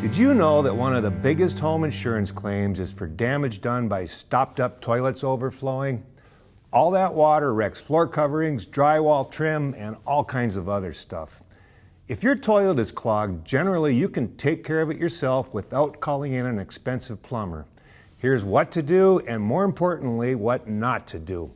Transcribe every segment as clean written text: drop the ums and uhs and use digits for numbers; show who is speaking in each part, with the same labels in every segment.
Speaker 1: Did you know that one of the biggest home insurance claims is for damage done by stopped-up toilets overflowing? All that water wrecks floor coverings, drywall trim, and all kinds of other stuff. If your toilet is clogged, generally you can take care of it yourself without calling in an expensive plumber. Here's what to do, and more importantly, what not to do.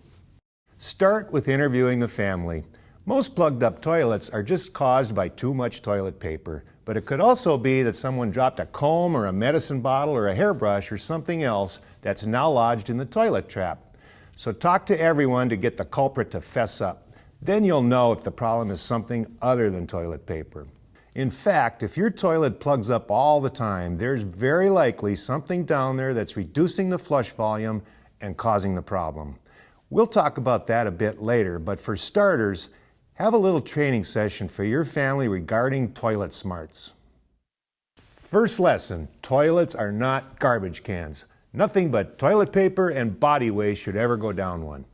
Speaker 1: Start with interviewing the family. Most plugged up toilets are just caused by too much toilet paper, but it could also be that someone dropped a comb or a medicine bottle or a hairbrush or something else that's now lodged in the toilet trap. So talk to everyone to get the culprit to fess up. Then you'll know if the problem is something other than toilet paper. In fact, if your toilet plugs up all the time, there's very likely something down there that's reducing the flush volume and causing the problem. We'll talk about that a bit later, but for starters, have a little training session for your family regarding toilet smarts. First lesson, toilets are not garbage cans. Nothing but toilet paper and body waste should ever go down one.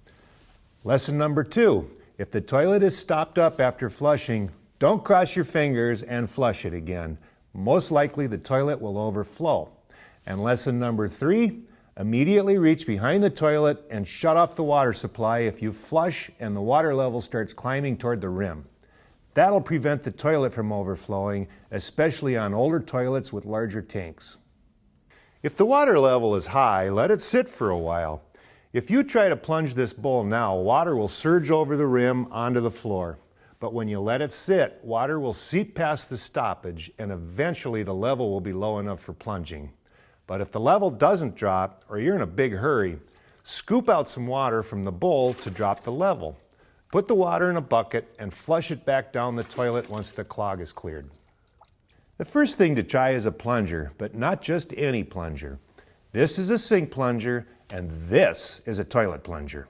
Speaker 1: Lesson number 2, if the toilet is stopped up after flushing, don't cross your fingers and flush it again. Most likely the toilet will overflow. And lesson number 3, immediately reach behind the toilet and shut off the water supply if you flush and the water level starts climbing toward the rim. That'll prevent the toilet from overflowing, especially on older toilets with larger tanks. If the water level is high, let it sit for a while. If you try to plunge this bowl now, water will surge over the rim onto the floor. But when you let it sit, water will seep past the stoppage and eventually the level will be low enough for plunging. But if the level doesn't drop or you're in a big hurry, scoop out some water from the bowl to drop the level. Put the water in a bucket and flush it back down the toilet once the clog is cleared. The first thing to try is a plunger, but not just any plunger. This is a sink plunger and this is a toilet plunger.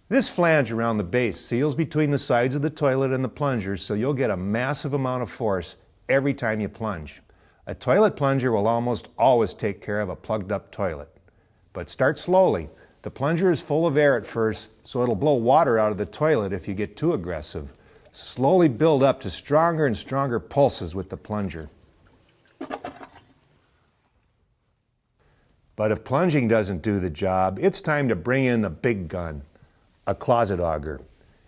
Speaker 1: This flange around the base seals between the sides of the toilet and the plunger, so you'll get a massive amount of force every time you plunge. A toilet plunger will almost always take care of a plugged up toilet. But start slowly. The plunger is full of air at first, so it'll blow water out of the toilet if you get too aggressive. Slowly build up to stronger and stronger pulses with the plunger. But if plunging doesn't do the job, it's time to bring in the big gun, a closet auger.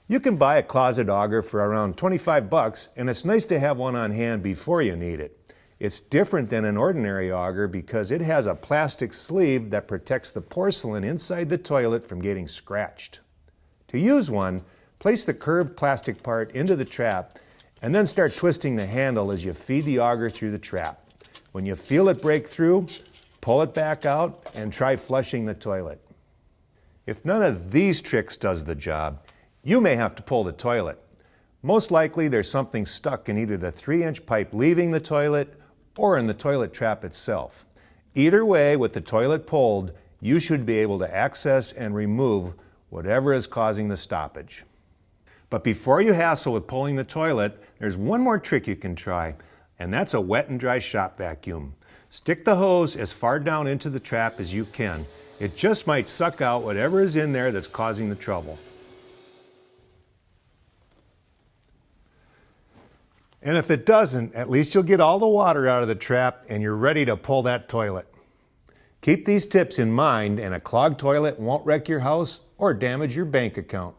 Speaker 1: You can buy a closet auger for around 25 bucks, and it's nice to have one on hand before you need it. It's different than an ordinary auger because it has a plastic sleeve that protects the porcelain inside the toilet from getting scratched. To use one, place the curved plastic part into the trap and then start twisting the handle as you feed the auger through the trap. When you feel it break through, pull it back out and try flushing the toilet. If none of these tricks does the job, you may have to pull the toilet. Most likely there's something stuck in either the 3-inch pipe leaving the toilet or in the toilet trap itself. Either way, with the toilet pulled, you should be able to access and remove whatever is causing the stoppage. But before you hassle with pulling the toilet, there's one more trick you can try, and that's a wet and dry shop vacuum. Stick the hose as far down into the trap as you can. It just might suck out whatever is in there that's causing the trouble. And if it doesn't, at least you'll get all the water out of the trap and you're ready to pull that toilet. Keep these tips in mind and a clogged toilet won't wreck your house or damage your bank account.